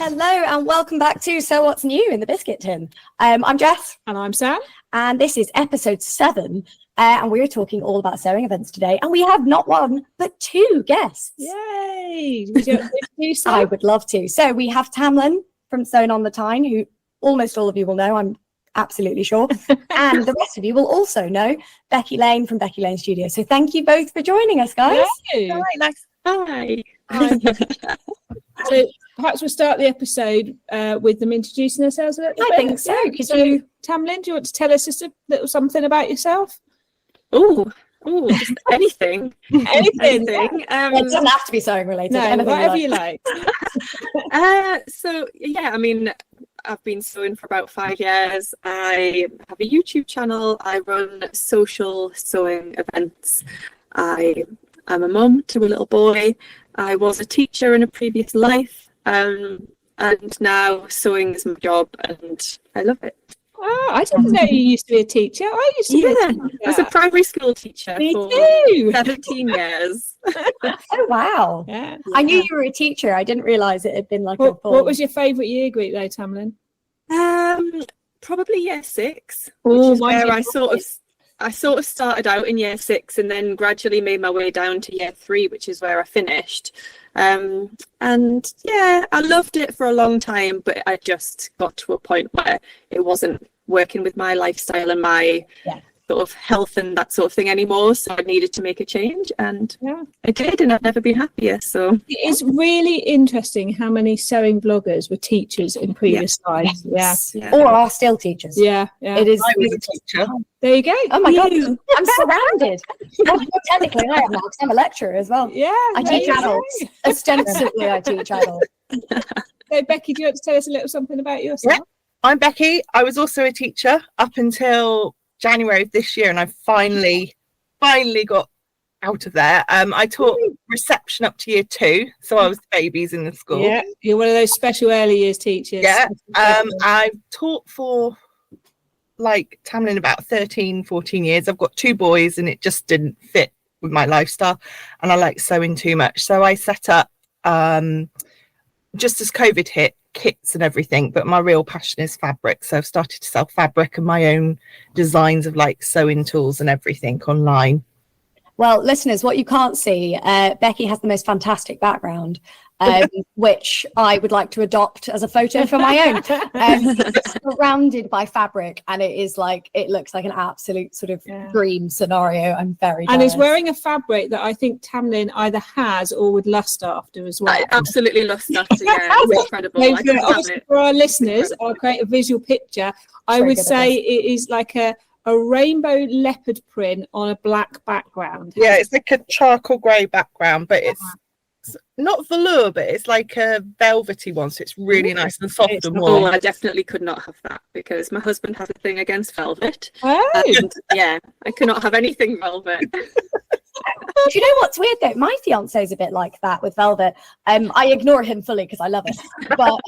Hello and welcome back to So What's New in the Biscuit Tin. I'm Jess. And I'm Sam. And this is episode 7. And we're talking all about sewing events today. And we have not one, but 2 guests. Yay! Would you introduce I would love to. So we have Tamlyn from Sewn on the Tyne, who almost all of you will know, I'm absolutely sure. And the rest of you will also know Becky Lane from Becky Lane Studio. So thank you both for joining us, guys. Hi. Hi. So perhaps we'll start the episode with them introducing themselves a little bit. I think so. So, Tamlyn, do you want to tell us just a little something about yourself? Oh, just anything. Anything. It doesn't have to be sewing related. No, whatever you like. So, yeah, I mean, I've been sewing for about 5 years. I have a YouTube channel. I run social sewing events. I'm a mum to a little boy. I was a teacher in a previous life, and now sewing is my job, and I love it. Oh, I didn't know you used to be a teacher. I used to be a teacher. I was a primary school teacher Me for too. 17 years. Oh, wow. Yeah. I knew you were a teacher. I didn't realise it had been like a full... What was your favourite year group though, Tamlyn? Probably year 6, Oh, which is where I sort of started out in year 6 and then gradually made my way down to year 3, which is where I finished. And yeah, I loved it for a long time, but I just got to a point where it wasn't working with my lifestyle and my sort of health and that sort of thing anymore. So I needed to make a change, and I did, and I've never been happier. So it's really interesting how many sewing bloggers were teachers in previous lives. Yeah. Or are still teachers. Yeah. It is. I was a teacher. There you go. Oh my God, I'm surrounded. Well, technically, I am now because I'm a lecturer as well. Yeah, I teach adults. Ostensibly, I teach adults. So, Becky, do you want to tell us a little something about yourself? Yeah, I'm Becky. I was also a teacher up until January of this year, and I finally got out of there. I taught reception up to year 2, so I was the babies in the school. Yeah, you're one of those special early years teachers. Yeah, I've taught for like Tamlyn about 13-14 years. I've got 2 boys, and it just didn't fit with my lifestyle, and I like sewing too much, so I set up just as COVID hit, kits and everything, but my real passion is fabric, so I've started to sell fabric and my own designs of like sewing tools and everything online. Well, listeners, what you can't see, Becky has the most fantastic background, which I would like to adopt as a photo for my own. It's surrounded by fabric, and it looks like an absolute sort of dream scenario. I'm very jealous. And is wearing a fabric that I think Tamlyn either has or would lust after as well. I absolutely lust after. Yeah, it's incredible. I can have it. For our listeners, I'll create a visual picture. I would say it is like a rainbow leopard print on a black background. Yeah, it's like a charcoal grey background, but it's not velour, but it's like a velvety one, so it's really nice and soft and warm. I definitely could not have that because my husband has a thing against velvet. Oh. And yeah, I could not have anything velvet. Do you know what's weird though? My fiance is a bit like that with velvet. I ignore him fully because I love it. But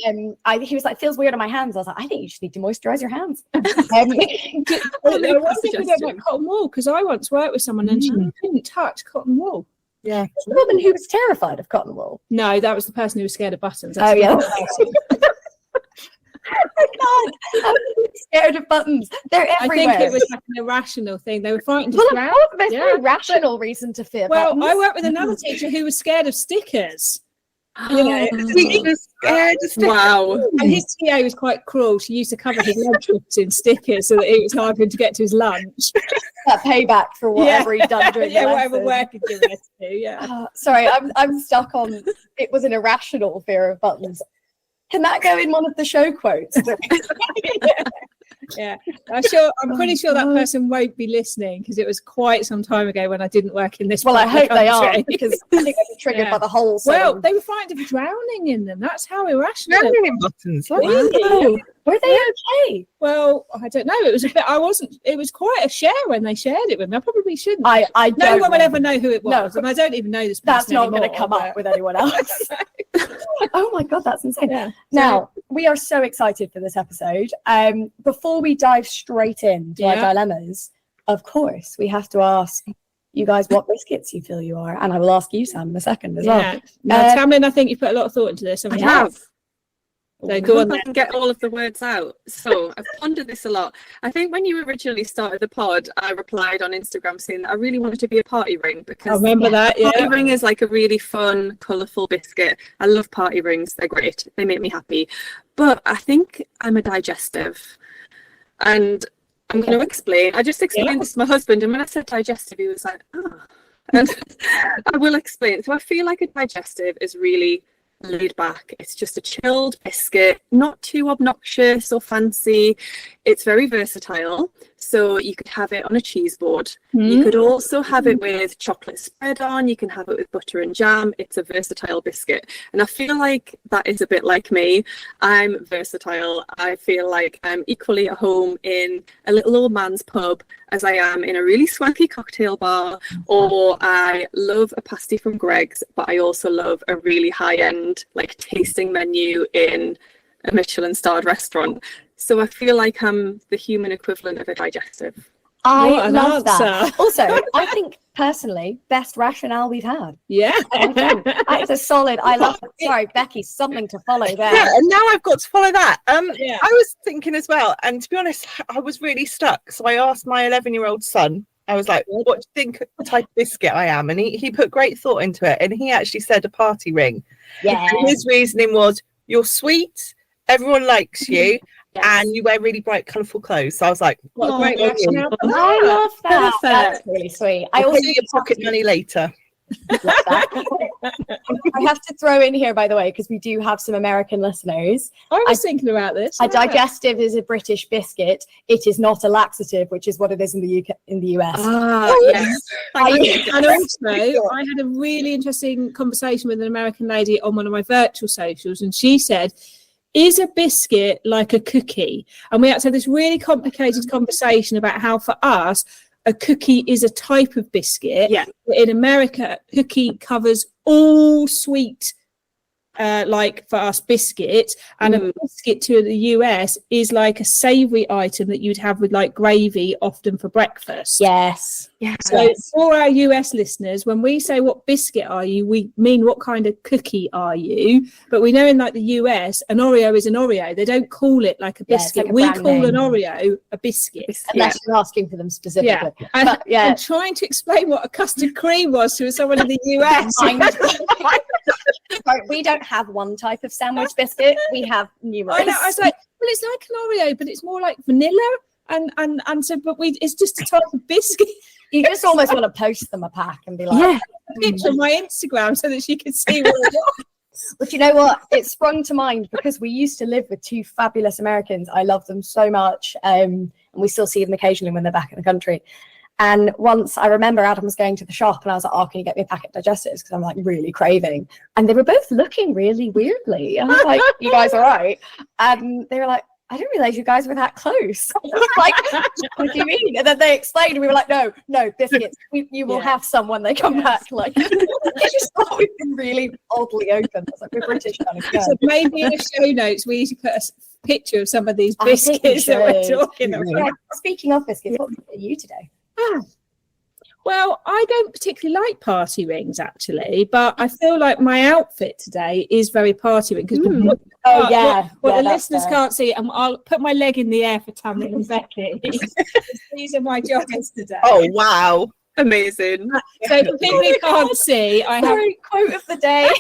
he was like, feels weird on my hands. I was like, I think you just need to moisturize your hands. I think about cotton wool because I once worked with someone and she couldn't touch cotton wool. Yeah, the woman who was terrified of cotton wool. No, that was the person who was scared of buttons. Oh yeah. I can't. I'm scared of buttons. They're everywhere. I think it was like an irrational thing. They were frightened of drown. There's no rational reason to fear buttons. I worked with another teacher who was scared of stickers. You know, wow. And his TA was quite cruel. She used to cover his lunchbooks in stickers so that it was hard for him to get to his lunch. That payback for whatever he'd done during the whatever work he'd given us to. Yeah. Sorry, I'm stuck on. It was an irrational fear of buttons. Can that go in one of the show quotes? Yeah. I'm pretty sure that person won't be listening because it was quite some time ago when I didn't work in this. Well, I hope they are because I think I'd be triggered by the whole. Well, they were frightened of drowning in them. That's how irrational. Drowning in buttons. Like, really? Were they okay? Well, I don't know. It was a bit. It was quite a share when they shared it with me. I probably shouldn't. No one will ever know who it was, and I don't even know this person. That's not going to come up with anyone else. Oh my God, that's insane. Yeah. Now, we are so excited for this episode. Before we dive straight into our dilemmas, of course, we have to ask you guys what biscuits you feel you are. And I will ask you, Sam, in a second as well. Now, Tamlyn, I think you put a lot of thought into this. I have. So go on I then. can get all of the words out. So I've pondered this a lot. I think when you originally started the pod, I replied on Instagram saying that I really wanted to be a party ring, I because remember that, yeah. party ring is like a really fun, colourful biscuit. I love party rings. They're great. They make me happy. But I think I'm a digestive. And I'm going to explain. I just explained this to my husband, and when I said digestive, he was like, oh. And I will explain. So I feel like a digestive is really laid back. It's just a chilled biscuit, not too obnoxious or fancy. It's very versatile. So you could have it on a cheese board. You could also have it with chocolate spread on. You can have it with butter and jam. It's a versatile biscuit. And I feel like that is a bit like me. I'm versatile. I feel like I'm equally at home in a little old man's pub as I am in a really swanky cocktail bar, or I love a pasty from Greg's, but I also love a really high-end like tasting menu in a Michelin-starred restaurant. So I feel like I'm the human equivalent of a digestive. I love that. Also, I think personally, best rationale we've had. Yeah. That's a solid. I love it. Sorry, Becky, something to follow there. Yeah, and now I've got to follow that. Yeah. I was thinking as well, and to be honest, I was really stuck. So I asked my 11-year-old son, I was like, what do you think type of biscuit I am? And he put great thought into it. And he actually said a party ring. Yeah. And his reasoning was, you're sweet, everyone likes you, and you wear really bright, colourful clothes. So I was like, What a great rationale. I love that. That's really sweet. I I'll also pay you your pocket money later. love that. I have to throw in here, by the way, because we do have some American listeners. I was thinking about this. A digestive is a British biscuit. It is not a laxative, which is what it is in the UK, in the US. Yes. And also, I had a really interesting conversation with an American lady on one of my virtual socials, and she said, is a biscuit like a cookie? And we had to have this really complicated conversation about how for us, a cookie is a type of biscuit. Yeah. In America, cookie covers all sweet, like for us, biscuit, and a biscuit to the US is like a savoury item that you'd have with like gravy, often for breakfast. Yes. So for our US listeners, when we say what biscuit are you, we mean what kind of cookie are you. But we know in like the US, an Oreo is an Oreo. They don't call it like a biscuit. like a we brand call name. an Oreo a biscuit. Unless you're asking for them specifically. And, But, yeah. and trying to explain what a custard cream was to someone in the US. Sorry, we don't have one type of sandwich biscuit. We have numerous. I know. I was like, well, it's like an Oreo, but it's more like vanilla. And so, but it's just a type of biscuit. You just almost want to post them a pack and be like, A picture on my Instagram so that she can see what it was. But you know what? It sprung to mind because we used to live with two fabulous Americans. I love them so much. And we still see them occasionally when they're back in the country. And once I remember Adam was going to the shop and I was like, oh, can you get me a packet of digestives? Because I'm like really craving. And they were both looking really weirdly. I was like, you guys all right? And they were like, I didn't realize you guys were that close. I was like, what do you mean? And then they explained, and we were like, no, biscuits. You will have some when they come back. Like, they just thought we'd been really oddly open. I was like, we're British kind of So maybe in the show notes we need to put a picture of some of these biscuits that we're talking about. Yeah. Speaking of biscuits, what are you today? Well, I don't particularly like party rings, actually, but I feel like my outfit today is very party ring. Because what the listeners can't see, and I'll put my leg in the air for Tamlyn and Becky. These are my joggers today. Oh, wow. Amazing. So for people who can't see, I have quote of the day.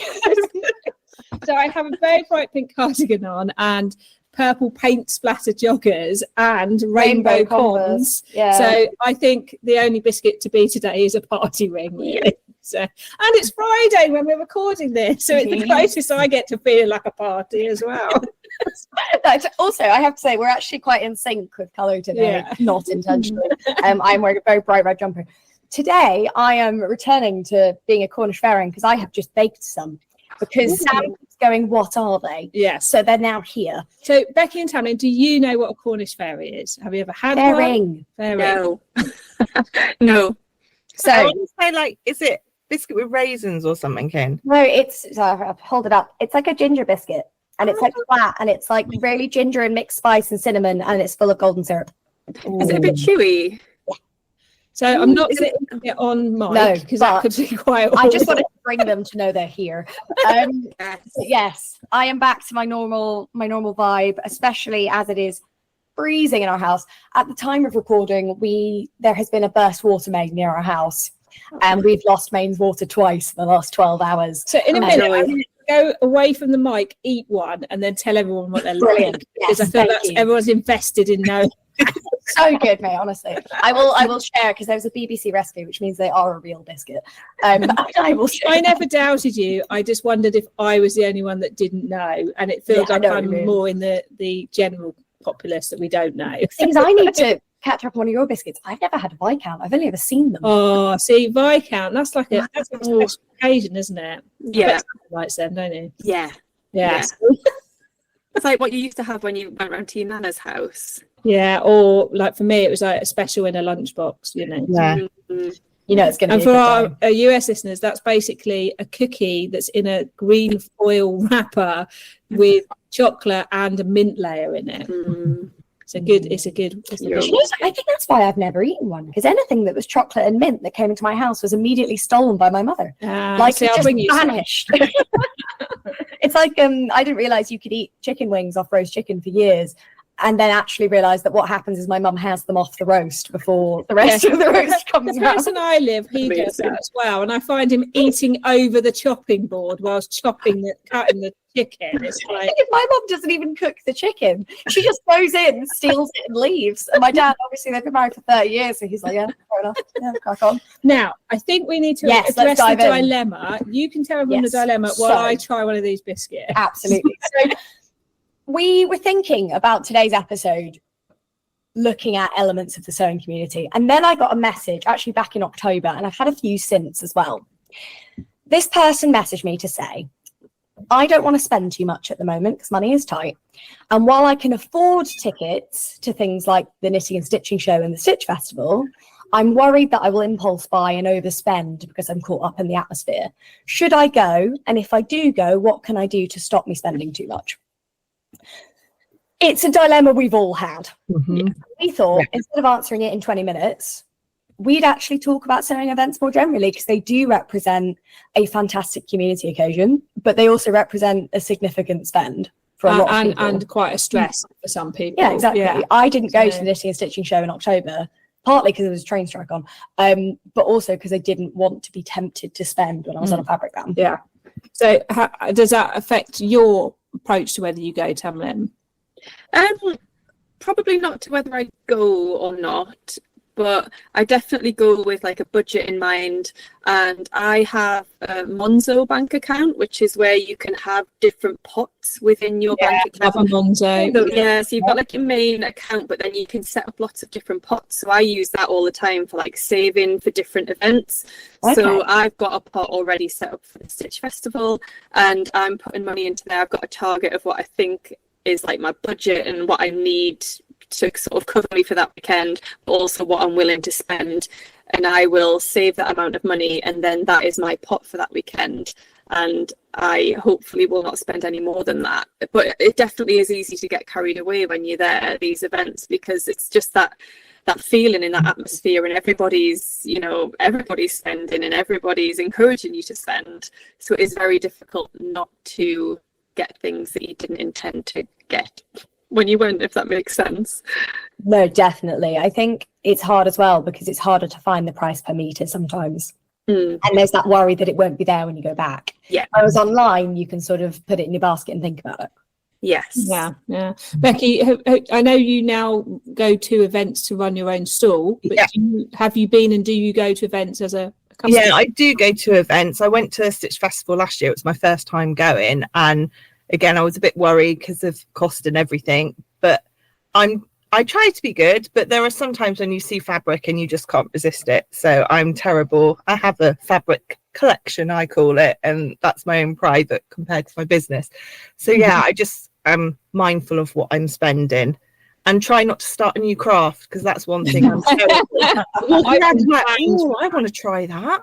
So I have a very bright pink cardigan on and purple paint splatter joggers and rainbow cons. Yeah. So I think the only biscuit to be today is a party ring, really. So, and it's Friday when we're recording this, so it's the closest I get to feeling like a party as well. Also, I have to say we're actually quite in sync with colour today, not intentionally. I'm wearing a very bright red jumper. Today I am returning to being a Cornish fairing because I have just baked some. Because Sam keeps going, what are they? Yes. So they're now here. So Becky and Tamlyn, do you know what a Cornish fairy is? Have you ever had Fairing. one? No. No. So I want to say, like, is it biscuit with raisins or something, Ken? no, it's hold it up. It's like a ginger biscuit. And it's like flat and it's like really ginger and mixed spice and cinnamon and it's full of golden syrup. Is it a bit chewy? So I'm not going to get on mic because that could be quite. I just wanted to bring them to know they're here. Yes, I am back to my normal vibe, especially as it is freezing in our house. At the time of recording, there has been a burst water main near our house, and we've lost mains water twice in the last 12 hours. So in a minute, I'm going to go away from the mic, eat one, and then tell everyone what they're like. Because I feel everyone's invested in knowing. So good, mate. Honestly, I will share because there's a BBC recipe, which means they are a real biscuit. I will share. I never doubted you. I just wondered if I was the only one that didn't know, and it feels like I'm more in the general populace that we don't know. Things I need to catch up on one of your biscuits. I've never had a Viscount. I've only ever seen them. Oh, see, Viscount. That's like a special occasion, isn't it? Yeah, likes them, don't you? Yeah. It's like what you used to have when you went round to your nana's house. Yeah, or like for me, it was like a special in a lunchbox, you know. Yeah. Mm-hmm. You know, it's going to be. And for our US listeners, that's basically a cookie that's in a green foil wrapper with chocolate and a mint layer in it. Mm. It's a good. I think that's why I've never eaten one, because anything that was chocolate and mint that came into my house was immediately stolen by my mother. Like it just vanished. It's like I didn't realize you could eat chicken wings off roast chicken for years, and then actually realised that what happens is my mum has them off the roast before the rest of the roast comes the out. person I live, he does that as well, and I find him eating over the chopping board whilst cutting the chicken. It's like my mum doesn't even cook the chicken; she just goes in, steals it, and leaves. And my dad, obviously, they've been married for 30 years, so he's like, "Yeah, fair enough. Yeah, crack on." Now, I think we need to address the dilemma. You can tell everyone the dilemma while I try one of these biscuits. Absolutely. So, we were thinking about today's episode, looking at elements of the sewing community. And then I got a message actually back in October, and I've had a few since as well. This person messaged me to say, I don't want to spend too much at the moment because money is tight. And while I can afford tickets to things like the Knitting and Stitching Show and the Stitch Festival, I'm worried that I will impulse buy and overspend because I'm caught up in the atmosphere. Should I go? And if I do go, what can I do to stop me spending too much? It's a dilemma we've all had. Mm-hmm. We thought instead of answering it in 20 minutes, we'd actually talk about sewing events more generally, because they do represent a fantastic community occasion, but they also represent a significant spend for a lot of people. And quite a stress for some people. Yeah, exactly. Yeah. I didn't go to the Knitting and Stitching Show in October, partly because there was a train strike on, but also because I didn't want to be tempted to spend when I was on a fabric ban. Yeah. So does that affect your approach to whether you go, Tamlyn? Probably not to whether I go or not, but I definitely go with like a budget in mind. And I have a Monzo bank account, which is where you can have different pots within your bank account. I have a Monzo. So, so you've got like your main account, but then you can set up lots of different pots. So I use that all the time for like saving for different events. Okay. So I've got a pot already set up for the Stitch Festival, and I'm putting money into there. I've got a target of what I think is like my budget and what I need to sort of cover me for that weekend, but also what I'm willing to spend, and I will save that amount of money, and then that is my pot for that weekend, and I hopefully will not spend any more than that. But it definitely is easy to get carried away when you're there at these events, because it's just that feeling in that atmosphere, and everybody's spending and everybody's encouraging you to spend, so it is very difficult not to get things that you didn't intend to get when you went, if that makes sense. No, definitely. I think it's hard as well, because it's harder to find the price per meter sometimes. And there's that worry that it won't be there when you go back. Yeah. Whereas online, you can sort of put it in your basket and think about it. Yes. Yeah. Becky, I know you now go to events to run your own stall, but have you been and do you go to events as a customer? Yeah, I do go to events. I went to Stitch Festival last year. It was my first time going, and again, I was a bit worried because of cost and everything, but I try to be good, but there are some times when you see fabric and you just can't resist it. So I'm terrible. I have a fabric collection, I call it, and that's my own private compared to my business. So yeah, I just am mindful of what I'm spending and try not to start a new craft, because that's one thing I'm terrible. I want to try that.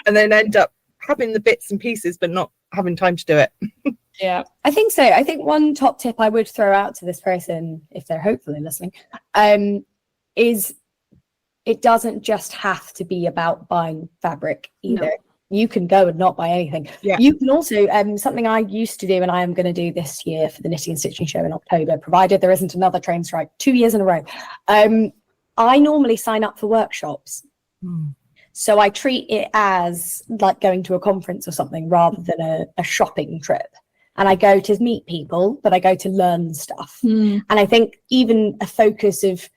And then end up having the bits and pieces, but not having time to do it. Yeah, I think so. I think one top tip I would throw out to this person, if they're hopefully listening, is it doesn't just have to be about buying fabric either. No. You can go and not buy anything. Yeah. You can also, something I used to do and I am going to do this year for the Knitting and Stitching Show in October, provided there isn't another train strike 2 years in a row. I normally sign up for workshops. So I treat it as like going to a conference or something rather than a shopping trip. And I go to meet people, but I go to learn stuff. And I think even a focus of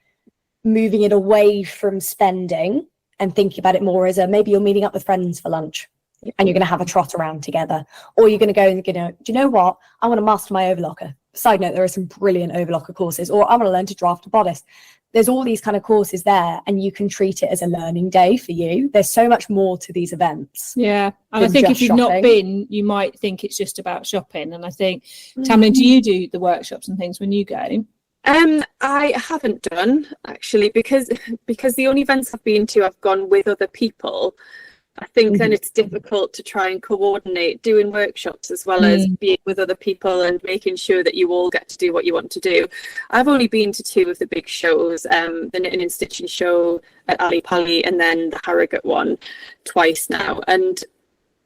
moving it away from spending and thinking about it more as maybe you're meeting up with friends for lunch and you're going to have a trot around together, or you're going to go and, do you know what? I want to master my overlocker. Side note, there are some brilliant overlocker courses, or I want to learn to draft a bodice. There's all these kind of courses there, and you can treat it as a learning day for you. There's so much more to these events. Yeah. And I think if you've not been, you might think it's just about shopping. And I think, Tamlyn, do you do the workshops and things when you go? I haven't done, actually, because the only events I've been to, I've gone with other people. I think then it's difficult to try and coordinate doing workshops as well as being with other people and making sure that you all get to do what you want to do. I've only been to 2 of the big shows, the Knitting and Stitching show at Ali Pali and then the Harrogate one twice now. And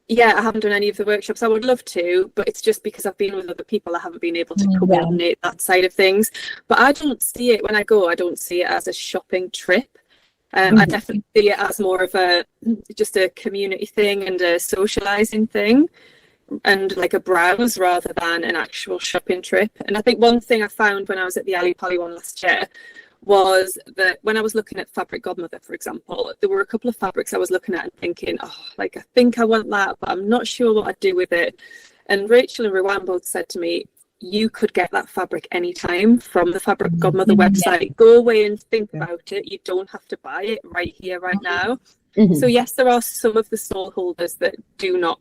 yeah, I haven't done any of the workshops. I would love to, but it's just because I've been with other people, I haven't been able to coordinate that side of things. But I don't see it when I go, I don't see it as a shopping trip. I definitely see it as more of just a community thing and a socializing thing and like a browse rather than an actual shopping trip. And I think one thing I found when I was at the Ali Pali one last year was that when I was looking at Fabric Godmother, for example, there were a couple of fabrics I was looking at and thinking, I think I want that, but I'm not sure what I'd do with it. And Rachel and Rowan both said to me, you could get that fabric anytime from the Fabric Godmother website. Go away and think about it. You don't have to buy it right here, right now. So yes, there are some of the stall holders that do not,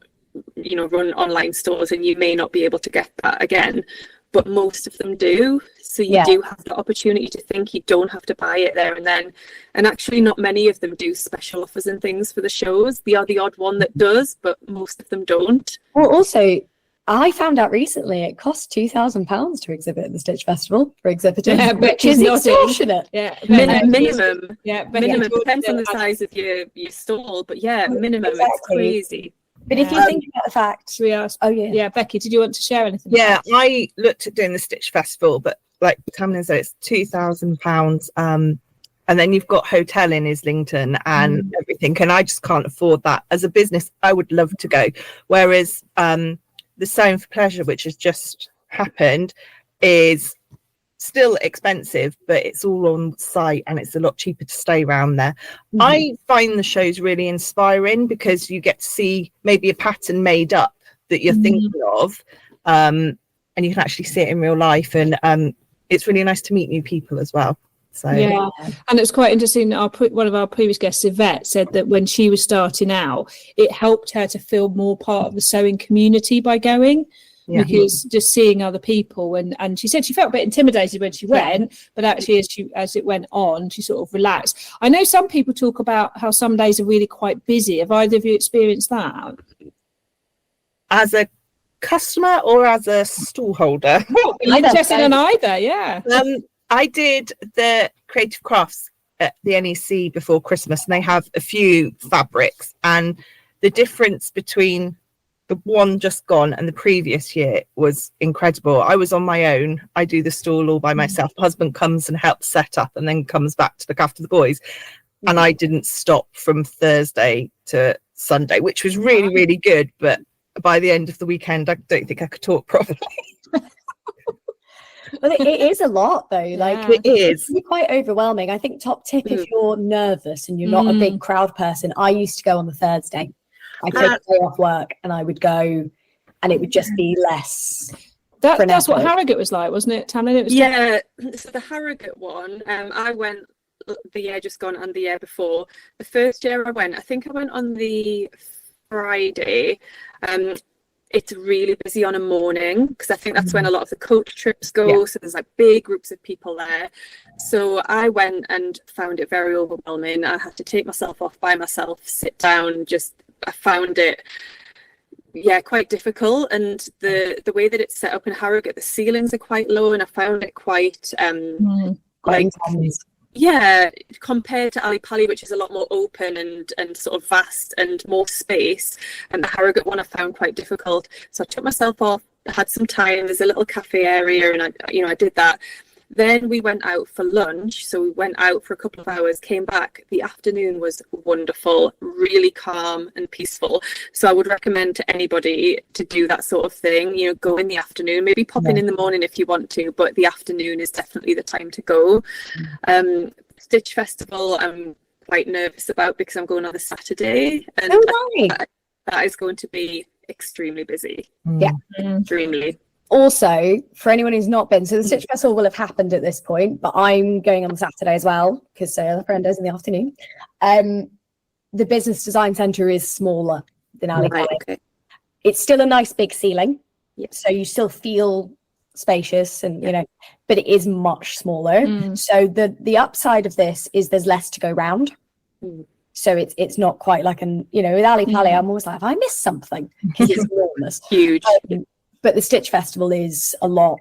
run online stores, and you may not be able to get that again, but most of them do. So you do have the opportunity to think. You don't have to buy it there and then. And actually not many of them do special offers and things for the shows. They are the odd one that does, but most of them don't. Well, also, I found out recently it costs £2,000 to exhibit at the Stitch Festival for exhibitors, which is extortionate. Yeah, minimum. Yeah, minimum. Depends on the size of your stall, but minimum. Exactly. It's crazy. But if you think about the fact, yeah, Becky, did you want to share anything? Yeah, I looked at doing the Stitch Festival, but like Tamlyn said, it's £2,000. And then you've got hotel in Islington and everything, and I just can't afford that. As a business, I would love to go. Whereas the Sewing for Pleasure, which has just happened, is still expensive, but it's all on site and it's a lot cheaper to stay around there. I find the shows really inspiring because you get to see maybe a pattern made up that you're thinking of, and you can actually see it in real life, and it's really nice to meet new people as well. So yeah, and it's quite interesting. One of our previous guests, Yvette, said that when she was starting out, it helped her to feel more part of the sewing community by going, because just seeing other people, and she said she felt a bit intimidated when she went, but actually as it went on, she sort of relaxed. I know some people talk about how some days are really quite busy. Have either of you experienced that? As a customer or as a stall holder? I'm interested in either. Yeah. I did the creative crafts at the NEC before Christmas, and they have a few fabrics, and the difference between the one just gone and the previous year was incredible. I was on my own. I do the stall all by myself. My husband comes and helps set up and then comes back to look after the boys. And I didn't stop from Thursday to Sunday, which was really, really good. But by the end of the weekend, I don't think I could talk properly. Well, it is a lot though. Like it is. It's quite overwhelming. I think top tip, if you're nervous and you're not a big crowd person, I used to go on the Thursday. I take a day off work and I would go, and it would just be less. That's what Harrogate was like, wasn't it, Tamlyn? It was so the Harrogate one, I went the year just gone and the year before. The first year I went on the Friday. It's really busy on a morning because I think that's when a lot of the coach trips go. So there's like big groups of people there. So I went and found it very overwhelming. I had to take myself off by myself, sit down. I found it, quite difficult. And the way that it's set up in Harrogate, the ceilings are quite low, and I found it quite intense. yeah, compared to Ali Pali, which is a lot more open and sort of vast and more space, and the Harrogate one I found quite difficult. So I took myself off, had some time. There's a little cafe area, and I did that. Then we went out for lunch. So we went out for a couple of hours, came back. The afternoon was wonderful, really calm and peaceful. So I would recommend to anybody to do that sort of thing. You know, go in the afternoon, maybe pop in the morning if you want to, but the afternoon is definitely the time to go. Stitch Festival, I'm quite nervous about because I'm going on the Saturday, and that is going to be extremely busy. Yeah, extremely. Also, for anyone who's not been, so the Stitch Festival will have happened at this point, but I'm going on Saturday as well because the friend is in the afternoon. The Business Design Centre is smaller than Ali Pali. Okay. It's still a nice big ceiling, yeah. So you still feel spacious, and but it is much smaller. So the upside of this is there's less to go round. So it's not quite like with Ali Pali, I'm always like, have I missed something? Because it's enormous, huge. But the Stitch Festival is a lot.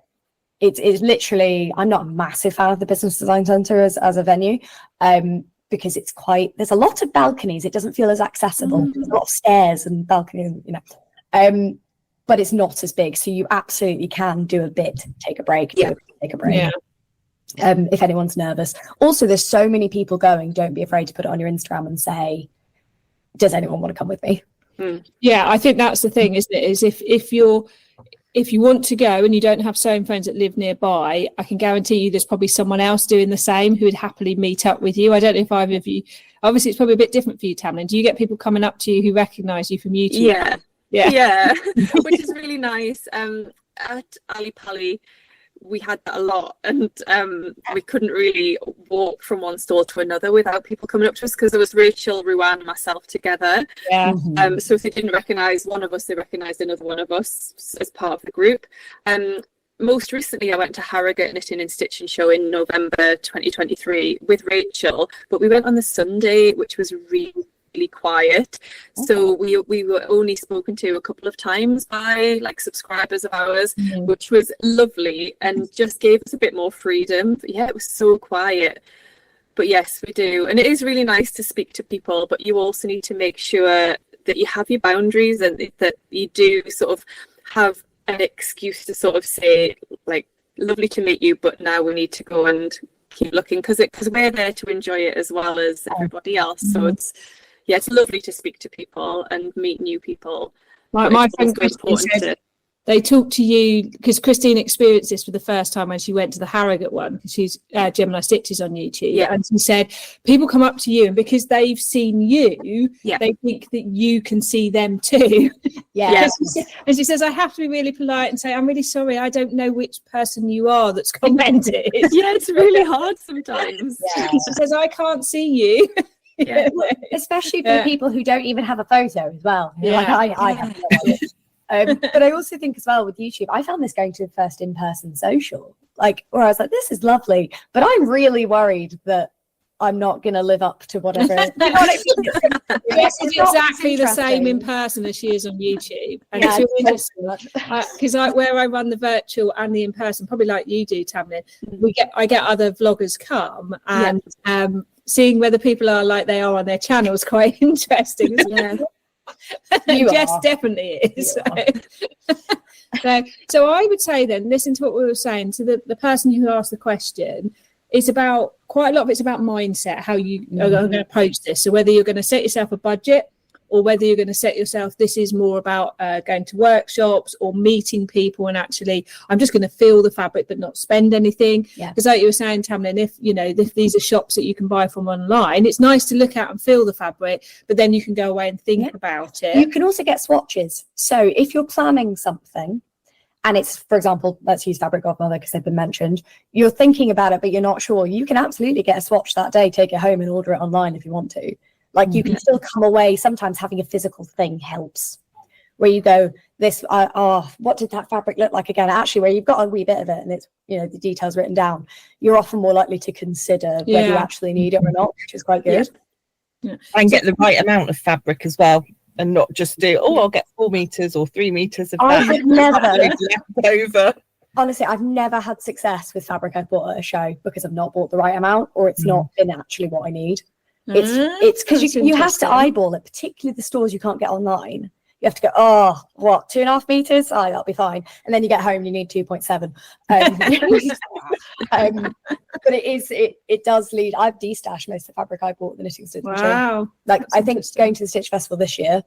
It's literally, I'm not a massive fan of the Business Design Centre as a venue, because it's there's a lot of balconies. It doesn't feel as accessible. There's a lot of stairs and balconies, but it's not as big. So you absolutely can do a bit, take a break, take a break. Yeah. If anyone's nervous. Also, there's so many people going. Don't be afraid to put it on your Instagram and say, does anyone want to come with me? Yeah, I think that's the thing, isn't it? Is if you want to go and you don't have sewing friends that live nearby, I can guarantee you there's probably someone else doing the same who would happily meet up with you. I don't know if either of you, obviously it's probably a bit different for you, Tamlyn. Do you get people coming up to you who recognise you from YouTube? Yeah, which is really nice. At Ali Pali, we had that a lot, and we couldn't really walk from one store to another without people coming up to us, because there was Rachel, Ruan, and myself together. So if they didn't recognise one of us, they recognised another one of us as part of the group. Most recently I went to Harrogate Knitting and Stitching Show in November 2023 with Rachel, but we went on the Sunday, which was really quiet. So we were only spoken to a couple of times by subscribers of ours, which was lovely and just gave us a bit more freedom. But yeah, it was so quiet. But yes, we do, and it is really nice to speak to people, but you also need to make sure that you have your boundaries and that you do sort of have an excuse to sort of say, lovely to meet you, but now we need to go and keep looking, because we're there to enjoy it as well as everybody else. So it's lovely to speak to people and meet new people. My friend Christine said they talk to you, because Christine experienced this for the first time when she went to the Harrogate one, because she's Gemini Stitches on YouTube. And she said people come up to you, and because they've seen you, they think that you can see them too. And she says, I have to be really polite and say, I'm really sorry, I don't know which person you are that's commented. It's really hard sometimes. She says, I can't see you. Especially for people who don't even have a photo as well. I have no idea. But I also think as well with YouTube, I found this going to the first in-person social, where I was like, this is lovely, but I'm really worried that I'm not going to live up to whatever. Yes, it's exactly the same in person as she is on YouTube. And it's really interesting, because where I run the virtual and the in person, probably like you do, Tamlyn, I get other vloggers come, and seeing whether people are like they are on their channel is quite interesting. Jess definitely is. So I would say then, listen to what we were saying to the person who asked the question. It's about quite a lot of it's about mindset, how you are going to approach this. So whether you're going to set yourself a budget, or whether you're going to set yourself, this is more about going to workshops or meeting people, and actually I'm just going to feel the fabric but not spend anything. Because like you were saying, Tamlyn, if these are shops that you can buy from online, it's nice to look at and feel the fabric, but then you can go away and think about it. You can also get swatches. So if you're planning something, and it's, for example, let's use Fabric Godmother because they've been mentioned, you're thinking about it but you're not sure, you can absolutely get a swatch that day, take it home and order it online if you want to. You can still come away. Sometimes having a physical thing helps, where you go, what did that fabric look like again? Actually, where you've got a wee bit of it and it's, the details written down, you're often more likely to consider whether you actually need it or not, which is quite good. And get the right amount of fabric as well, and not just do, I'll get 4 meters or 3 meters of that. I would never. Left over. honestly, I've never had success with fabric I've bought at a show because I've not bought the right amount, or it's not been actually what I need. It's because you have to eyeball it, particularly the stores you can't get online. You have to go, 2.5 meters? Oh, that'll be fine. And then you get home, you need 2.7. But it does lead. I've destashed most of the fabric I bought at the knitting stitch. Wow. Like, I think going to the Stitch Festival this year,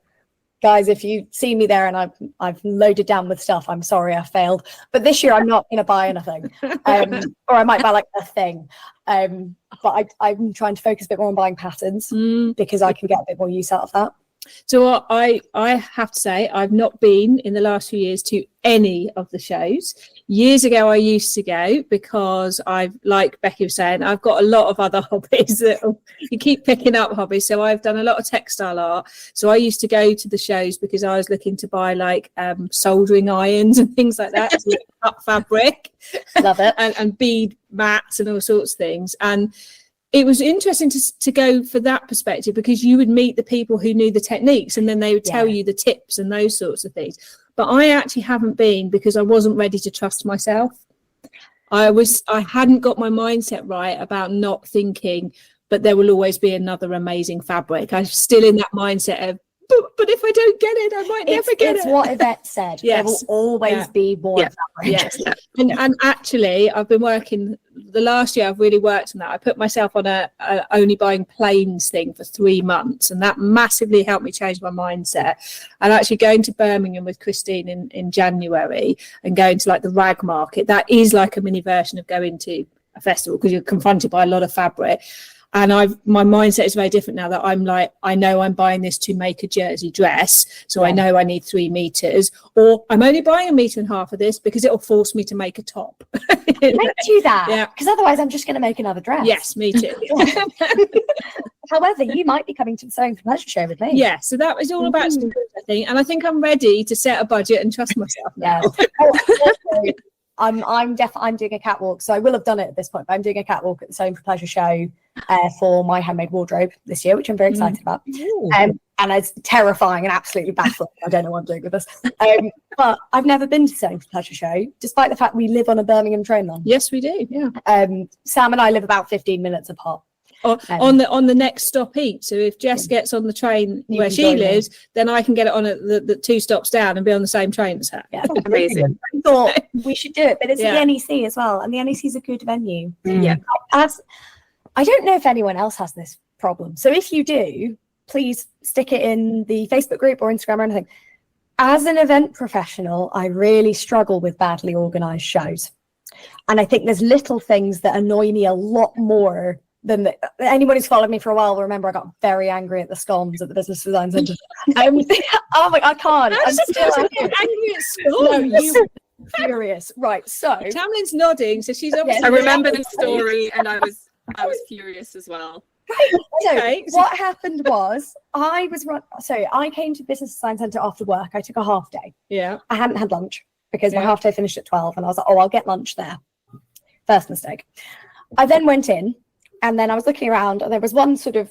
guys, if you see me there and I've loaded down with stuff, I'm sorry I failed. But this year I'm not going to buy anything, or I might buy like a thing. But I'm trying to focus a bit more on buying patterns because I can get a bit more use out of that. So I have to say, I've not been in the last few years to any of the shows. Years ago, I used to go because like Becky was saying, I've got a lot of other hobbies that you keep picking up hobbies. So I've done a lot of textile art. So I used to go to the shows because I was looking to buy like soldering irons and things like that to cut fabric. Love it. and bead mats and all sorts of things. And it was interesting to go for that perspective because you would meet the people who knew the techniques and then they would tell you the tips and those sorts of things. But I actually haven't been because I wasn't ready to trust myself. I hadn't got my mindset right about not thinking, but there will always be another amazing fabric. I'm still in that mindset of, but if I don't get it, I might never get it. It's what Yvette said. There will always be more fabric. Yes. And actually, I've been working, the last year I've really worked on that. I put myself on a only buying plains thing for 3 months, and that massively helped me change my mindset. And actually going to Birmingham with Christine in January and going to like the rag market, that is like a mini version of going to a festival because you're confronted by a lot of fabric. And my mindset is very different now that I'm like, I know I'm buying this to make a jersey dress. So I know I need 3 meters, or I'm only buying 1.5 meters of this because it'll force me to make a top. Don't do that. Because otherwise I'm just going to make another dress. Yes, me too. However, you might be coming to the Sewing for Pleasure show with me. Yeah, so that was all about some good, I think. And I think I'm ready to set a budget and trust myself now. I'm doing a catwalk, so I will have done it at this point, but I'm doing a catwalk at the Sewing for Pleasure show for my handmade wardrobe this year, which I'm very excited about. And it's terrifying and absolutely baffling. I don't know what I'm doing with this. But I've never been to the Sewing for Pleasure show, despite the fact we live on a Birmingham train line. Yes, we do. Yeah. Sam and I live about 15 minutes apart. On the next stop each. So if Jess gets on the train where she lives, then I can get it on at the 2 stops down and be on the same train as her. Yeah, amazing. I thought we should do it, but it's the NEC as well, and the NEC is a good venue. Yeah. I don't know if anyone else has this problem, so if you do, please stick it in the Facebook group or Instagram or anything. As an event professional, I really struggle with badly organised shows, and I think there's little things that annoy me a lot more than anyone who's followed me for a while will remember. I got very angry at the scones at the Business Design Centre. Oh my, I can't. I'm still angry at scones. No, you furious. Right, so Tamlyn's nodding, so she's obviously. I remember the story, and I was furious as well. Right. So what happened was I came to Business Design Centre after work. I took a half day. Yeah. I hadn't had lunch because my half day finished at 12, and I was like, I'll get lunch there. First mistake. I then went in. And then I was looking around, and there was one sort of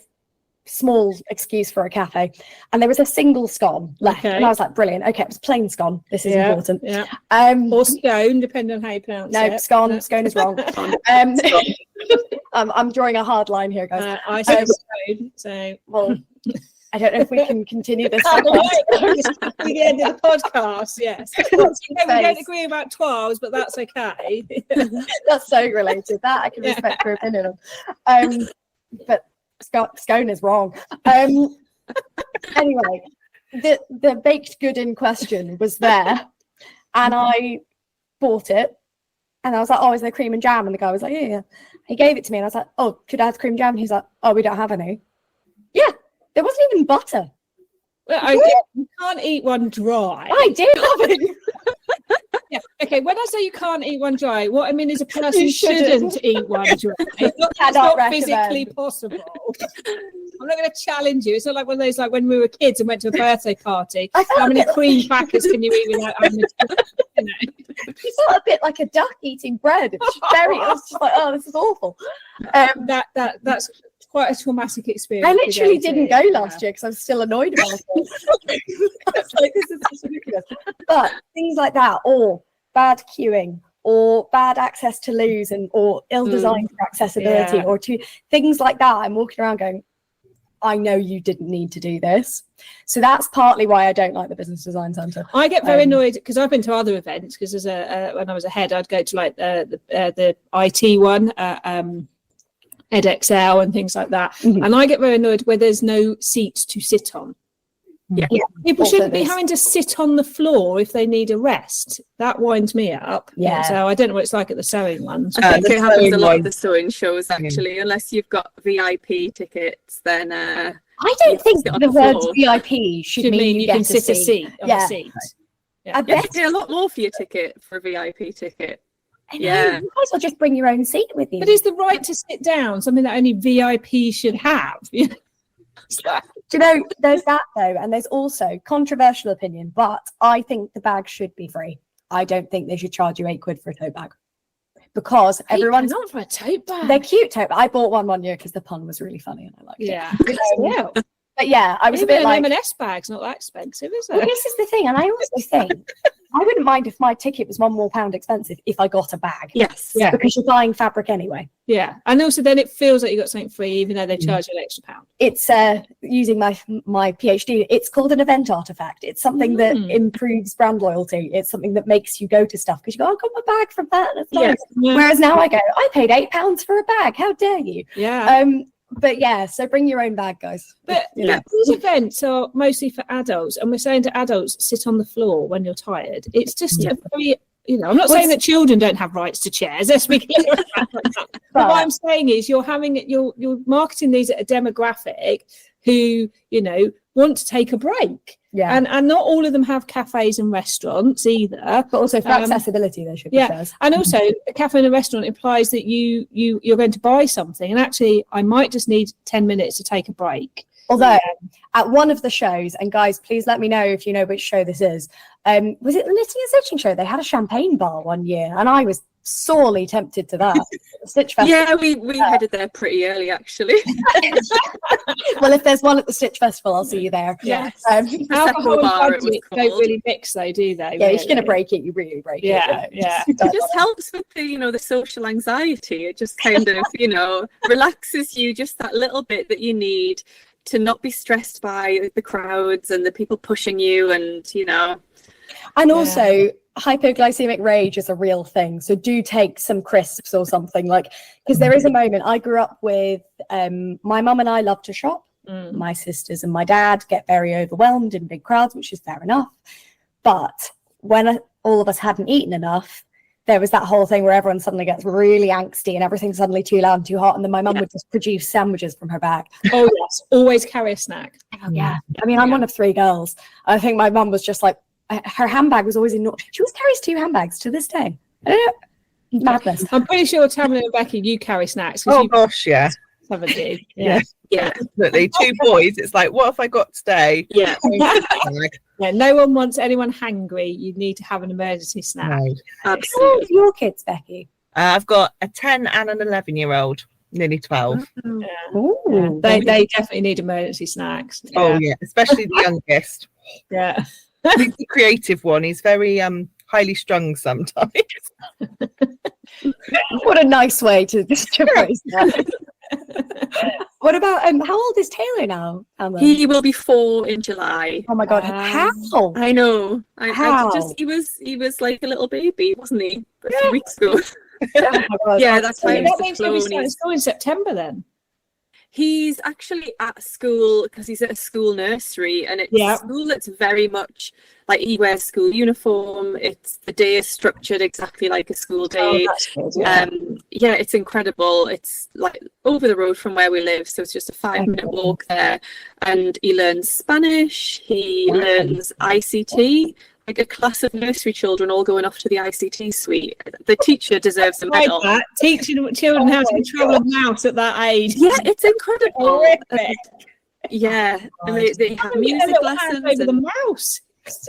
small excuse for a cafe, and there was a single scone left. And I was like, brilliant. Okay, it was plain scone. This is important. Yeah. Or scone, depending on how you pronounce it. No, scone. Scone is wrong. I'm drawing a hard line here, guys. I said scone, so. Well, I don't know if we can continue this. The end of the podcast, yes. We don't agree about 12s, but that's okay. That's so related. That I can respect your opinion on. But scone is wrong. Anyway, the baked good in question was there, and I bought it, and I was like, "Oh, is there cream and jam?" And the guy was like, "Yeah." He gave it to me, and I was like, "Oh, could I have cream and jam?" And he's like, "Oh, we don't have any." Yeah. There wasn't even butter. Well, you can't eat one dry. I did have it. Yeah. Okay, when I say you can't eat one dry, what I mean is a person shouldn't eat one dry. It's not physically possible. I'm not going to challenge you. It's not like one of those, like when we were kids and went to a birthday party. How many cream crackers can you eat without having You felt a bit like a duck eating bread. It was just like, oh, this is awful. That's quite a traumatic experience. I literally didn't go last year because I was still annoyed about it. Like, this is just ridiculous. But things like that, or bad queuing, or bad access to loos or ill-designed for accessibility or to things like that. I'm walking around going, I know you didn't need to do this. So that's partly why I don't like the Business Design Centre. I get very annoyed because I've been to other events, because when I was a head, I'd go to like the IT one, EdXL and things like that. And I get very annoyed where there's no seats to sit on. Yeah. People shouldn't be having to sit on the floor if they need a rest. That winds me up. Yeah. So I don't know what it's like at the sewing ones. I think it happens a lot at the sewing shows, actually. Unless you've got VIP tickets, then I don't think the word VIP should mean you can get sit a seat on a seat. I bet you pay a lot more for your ticket for a VIP ticket. I know, you might as well just bring your own seat with you. But is the right to sit down something that only VIP should have? Do you know, there's that though, and there's also controversial opinion, but I think the bag should be free. I don't think they should charge you £8 for a tote bag, because everyone's not for a tote bag. They're cute tote bag. I bought one year because the pun was really funny and I liked it. But yeah, I was a bit like, M&S bag's not that expensive, is it? Well, this is the thing, and I also think I wouldn't mind if my ticket was £1 more expensive if I got a bag. Yes, because you're buying fabric anyway. Yeah, and also then it feels like you got something free, even though they charge you an extra £1. It's using my PhD. It's called an event artifact. It's something that improves brand loyalty. It's something that makes you go to stuff because you go, I got my bag from that. That's nice. Whereas now I go, I paid £8 for a bag. How dare you? Yeah. But yeah, so bring your own bag, guys. But these events are mostly for adults, and we're saying to adults, sit on the floor when you're tired. It's just a very, I'm not saying that children don't have rights to chairs. Let's be clear about that. But what I'm saying is, you're marketing these at a demographic who, want to take a break. Yeah. And not all of them have cafes and restaurants either. But also for accessibility, there should be chairs. And also a cafe and a restaurant implies that you're going to buy something. And actually, I might just need 10 minutes to take a break. Although at one of the shows, and guys, please let me know if you know which show this is. Was it the Knitting and Stitching show? They had a champagne bar one year, and I was sorely tempted to that. Stitch Festival. Yeah, we headed there pretty early, actually. Well, if there's one at the Stitch Festival, I'll see you there. Yes. Alcohol and budget don't really mix, though, do they? Yeah, if you're going to break it, you really break it. Yeah. It just helps with the social anxiety. It just kind of, relaxes you just that little bit that you need to not be stressed by the crowds and the people pushing you and. And also, hypoglycemic rage is a real thing. So do take some crisps or something, because there is a moment. I grew up with my mum and I love to shop. My sisters and my dad get very overwhelmed in big crowds, which is fair enough. But when all of us hadn't eaten enough, there was that whole thing where everyone suddenly gets really angsty and everything's suddenly too loud and too hot. And then my mum would just produce sandwiches from her bag. Oh, yes. Always carry a snack. Oh, yeah. I mean, I'm one of 3 girls. I think my mum was just like, her handbag was always enormous. She always carries 2 handbags to this day. Madness. I'm pretty sure, Tamlyn and Becky, you carry snacks. Oh, gosh, yeah. Haven't you? Yeah. Definitely. 2 boys. It's like, what have I got today? Yeah. No one wants anyone hangry. You need to have an emergency snack. Right. Absolutely. How old are your kids, Becky? I've got a 10 and an 11-year-old, nearly 12. Ooh. They definitely need emergency snacks. Yeah. Oh, yeah. Especially the youngest. Yeah. He's the creative one. He's very highly strung sometimes. What a nice way to phrase that. What about how old is Taylor now, Emma? He will be 4 in July. Oh my god, how? I know. How? He was like a little baby, wasn't he? A few weeks ago. Oh my god. Yeah, that's how That means he'll be starting school in September then. He's actually at school because he's at a school nursery, and it's a school that's very much like he wears school uniform. The day is structured exactly like a school day. Oh, that's good, it's incredible. It's like over the road from where we live, so it's just a 5-minute walk there. And he learns Spanish. He learns ICT. Like a class of nursery children all going off to the ICT suite. The teacher deserves a medal. Teaching children how to control a mouse at that age. Yeah, it's incredible. And they have music lessons. Over the mouse. It's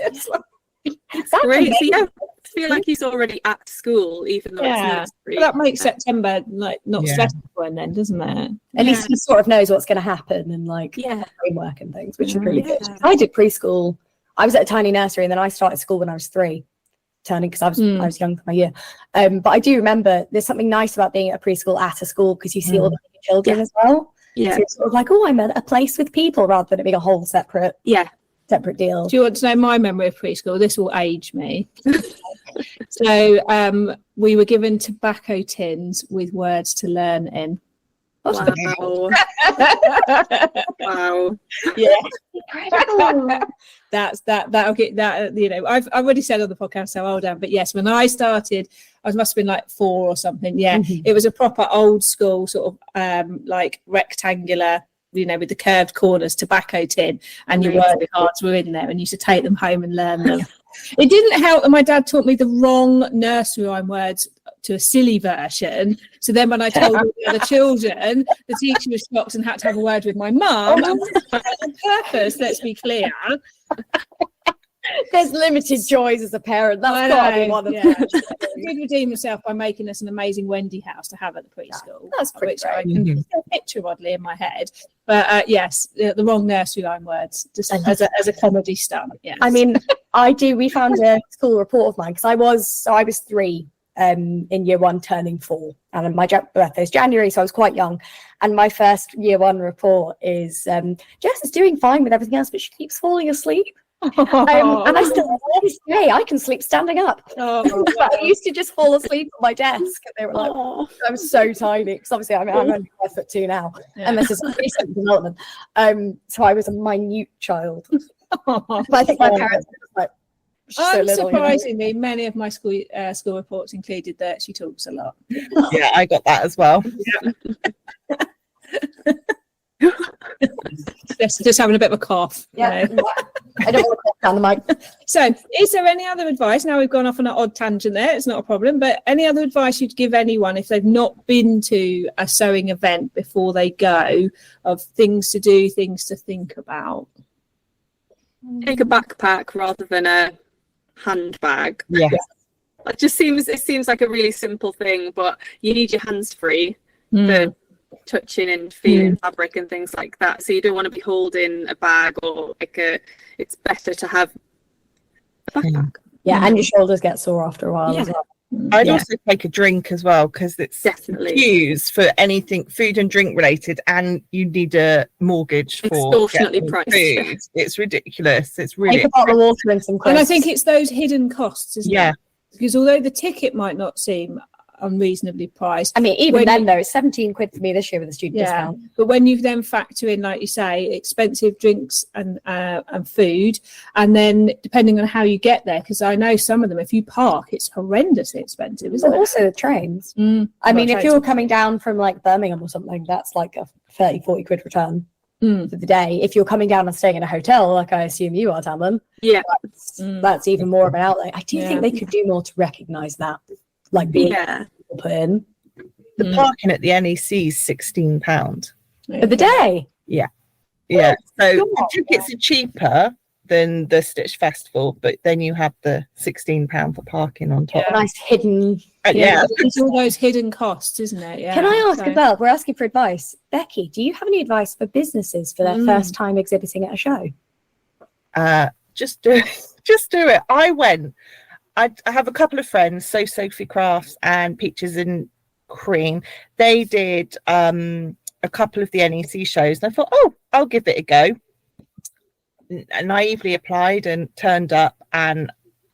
great. So I feel like he's already at school, even though it's nursery. That makes September not stressful then, doesn't it? At least he sort of knows what's going to happen and framework and things, which is really good. I did preschool. I was at a tiny nursery and then I started school when I was 3. turning, because I was young for my year. But I do remember there's something nice about being at a preschool at a school, because you see all the children as well. Yeah. So it's sort of like, oh, I'm at a place with people, rather than it being a whole separate deal. Do you want to know my memory of preschool? This will age me. So we were given tobacco tins with words to learn in. Wow. Wow. Yeah. Incredible. That'll get that, you know, I've already said on the podcast how old I am, but yes, when I started, I must have been like 4 or something. Yeah. It was a proper old school sort of like rectangular, you know, with the curved corners tobacco tin, and your word cards were in there, and you used to take them home and learn them. It didn't help that my dad taught me the wrong nursery rhyme words to a silly version. So then when I told all the other children, the teacher was shocked and had to have a word with my mum. And on purpose, let's be clear. There's limited joys as a parent. That's got to be one of them. He did redeem himself by making us an amazing Wendy house to have at the preschool. That's pretty which I can still picture oddly in my head. But yes, the wrong nursery line words, just as a comedy stunt. Yes. I mean, we found a school report of mine, because I was 3 in year 1 turning 4, and my birthday is January, so I was quite young. And my first year 1 report is Jess is doing fine with everything else, but she keeps falling asleep. And I still, to this day, I can sleep standing up. But I used to just fall asleep on my desk, and they were like, I'm so tiny, because obviously I'm only 5'2" now, and this is a recent development. So I was a minute child. But I think my parents were like, so little, surprisingly, many of my school reports included that she talks a lot. Yeah, I got that as well. Just having a bit of a cough. Yeah, you know. I don't want to cough down the mic. So, is there any other advice? Now we've gone off on an odd tangent there. It's not a problem. But any other advice you'd give anyone if they've not been to a sewing event before they go, of things to do, things to think about? Take a backpack rather than a handbag. Yeah. It seems like a really simple thing, but you need your hands free for touching and feeling fabric and things like that. So you don't want to be holding a bag, or it's better to have a backpack. Yeah, and your shoulders get sore after a while as well. I'd also take a drink as well, because it's Definitely used for anything food and drink related, and you need a mortgage for extortionately priced food. It's ridiculous. It's really Take a bottle of water and some crisps. And I think it's those hidden costs, isn't it? Because although the ticket might not seem unreasonably priced, I mean, even then though, it's 17 quid for me this year with a student discount. But when you then factor in, like you say, expensive drinks and food, and then depending on how you get there, because I know some of them, if you park, it's horrendously expensive, isn't it? Also the trains. I mean, if you're coming down from like Birmingham or something, that's like a 30-40 quid return for the day. If you're coming down and staying in a hotel, like I assume you are, Tamlyn, that's even more of an outlay. I do think they could do more to recognise that, like being put in. The parking at the NEC is £16 for the day. Yeah. So the tickets are cheaper than the Stitch Festival, but then you have the £16 for parking on top. Nice hidden. It's all those hidden costs, isn't it? Yeah. Can I ask as well? We're asking for advice. Becky, do you have any advice for businesses for their first time exhibiting at a show? Just do it. I have a couple of friends, so Sophie Crafts and Peaches and Cream. They did a couple of the NEC shows, and I thought, I'll give it a go. I naively applied and turned up, and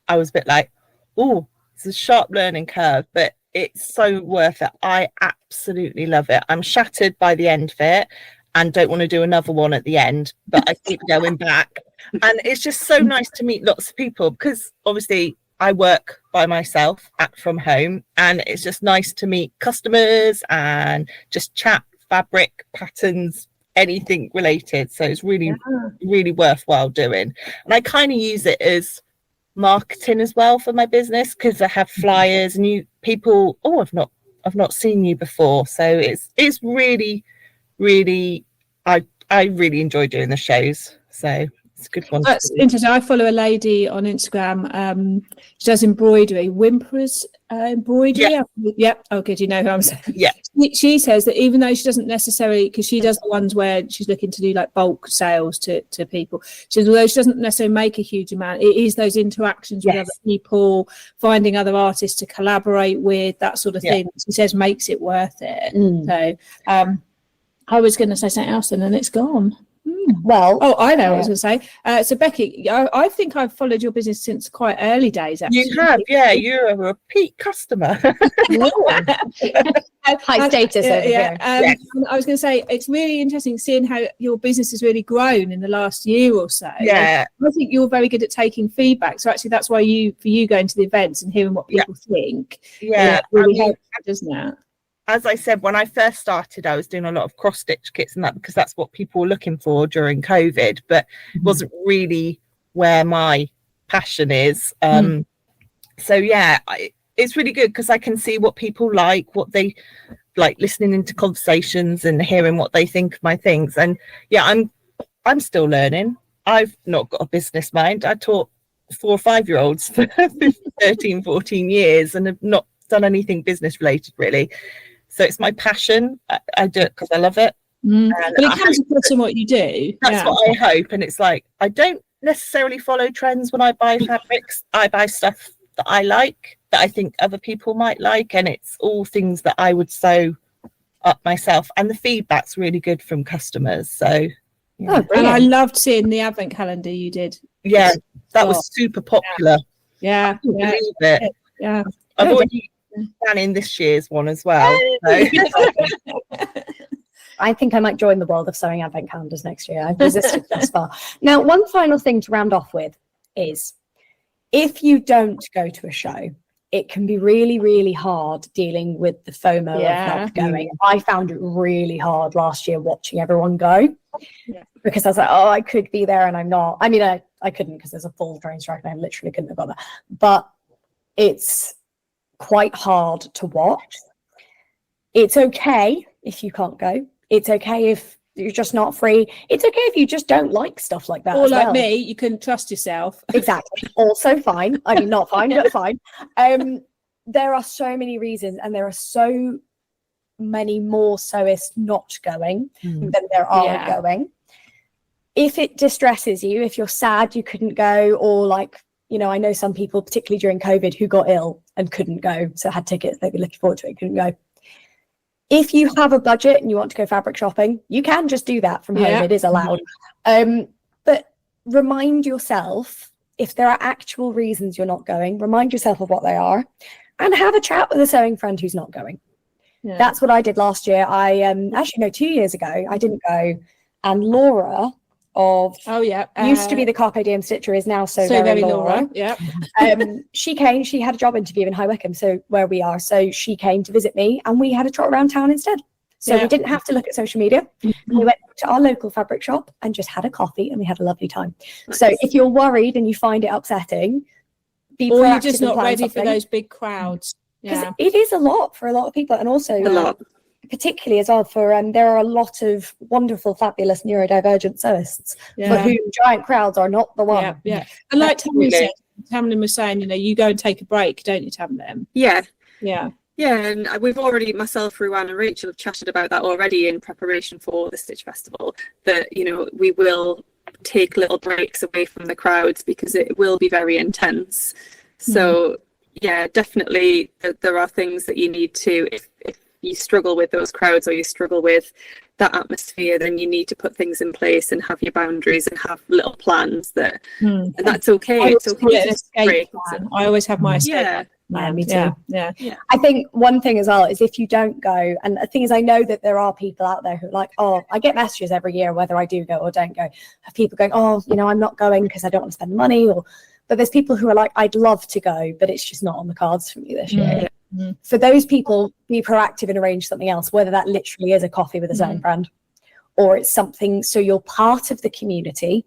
I was a bit like, it's a sharp learning curve, but it's so worth it. I absolutely love it. I'm shattered by the end of it and don't want to do another one at the end, but I keep going back. And it's just so nice to meet lots of people, because obviously I work by myself from home, and it's just nice to meet customers and just chat fabric, patterns, anything related. So it's really, really worthwhile doing. And I kind of use it as marketing as well for my business, because I have flyers and people, I've not seen you before. So it's really, really, I really enjoy doing the shows. So It's a good one. That's interesting. I follow a lady on Instagram. She does embroidery, Whimpers embroidery. Yep. Oh, good. You know who I'm saying. Yeah. She says that even though she doesn't necessarily, because she does the ones where she's looking to do like bulk sales to people. She says, although she doesn't necessarily make a huge amount, it is those interactions with other people, finding other artists to collaborate with, that sort of thing. She says makes it worth it. So I was going to say something else and then it's gone. Well, I know what I was going to say. So Becky, I think I've followed your business since quite early days. Actually, you have, you're a repeat customer. High status over here. I was going to say it's really interesting seeing how your business has really grown in the last year or so. Yeah, and I think you're very good at taking feedback. So actually, that's why you going to the events and hearing what people think. Really helps, doesn't it? As I said, when I first started, I was doing a lot of cross-stitch kits and that because that's what people were looking for during COVID, but it wasn't really where my passion is. So yeah, it's really good because I can see what people like, what they like, listening into conversations and hearing what they think of my things. And yeah, I'm still learning. I've not got a business mind. I taught 4 or 5-year-olds for 13, 14 years and have not done anything business related really. So it's my passion. I do it because I love it. But it comes across in what you do. That's what I hope. And it's like, I don't necessarily follow trends when I buy fabrics. I buy stuff that I like, that I think other people might like. And it's all things that I would sew up myself. And the feedback's really good from customers. So, and I loved seeing the advent calendar you did. Yeah, that was super popular. Yeah. I couldn't believe it. Yeah. I've already planning this year's one as well. So. I think I might join the world of sewing advent calendars next year. I've resisted thus far. Now, one final thing to round off with is if you don't go to a show, it can be really, really hard dealing with the FOMO of not going. I found it really hard last year watching everyone go because I was like, oh, I could be there and I'm not. I mean, I couldn't because there's a full train strike and I literally couldn't have got there. But it's quite hard to watch. It's okay if you can't go. It's okay if you're just not free. It's okay if you just don't like stuff like that. Or like me, you couldn't trust yourself. Exactly. Also fine. I mean, not fine, but fine. There are so many reasons, and there are so many more sewists not going than there are going. If it distresses you, if you're sad you couldn't go, or like, you know, I know some people, particularly during COVID, who got ill and couldn't go, so had tickets, they were looking forward to it, couldn't go. If you have a budget and you want to go fabric shopping, you can just do that from home. It is allowed. But remind yourself, if there are actual reasons you're not going, remind yourself of what they are and have a chat with a sewing friend who's not going. Yeah. That's what I did last year. Actually, no, 2 years ago, I didn't go. And Laura used to be the Carpe Diem stitcher, is now so very Laura. She came, she had a job interview in High Wycombe, so where we are, so she came to visit me and we had a trot around town instead, so we didn't have to look at social media. We went to our local fabric shop and just had a coffee and we had a lovely time. So if you're worried and you find it upsetting, or you're just not ready for those big crowds, because it is a lot for a lot of people, and also a lot. Particularly as well for there are a lot of wonderful, fabulous neurodivergent sewists for whom giant crowds are not the one. And like Tamlyn was saying, you know, you go and take a break, don't you, Tamlyn? Yeah, and we've already, myself, Ruan and Rachel have chatted about that already in preparation for the Stitch Festival, that, you know, we will take little breaks away from the crowds because it will be very intense. So yeah, definitely there are things that you need to, if you struggle with those crowds or you struggle with that atmosphere, then you need to put things in place and have your boundaries and have little plans that, and that's okay. It's okay to escape plan. I always have my escape plan. Yeah, me too. Yeah. I think one thing as well is if you don't go, and the thing is, I know that there are people out there who are like, oh, I get messages every year whether I do go or don't go, of people going, oh, you know, I'm not going because I don't want to spend money, but there's people who are like, I'd love to go, but it's just not on the cards for me this year. For those people, be proactive and arrange something else, whether that literally is a coffee with a sewing friend or it's something so you're part of the community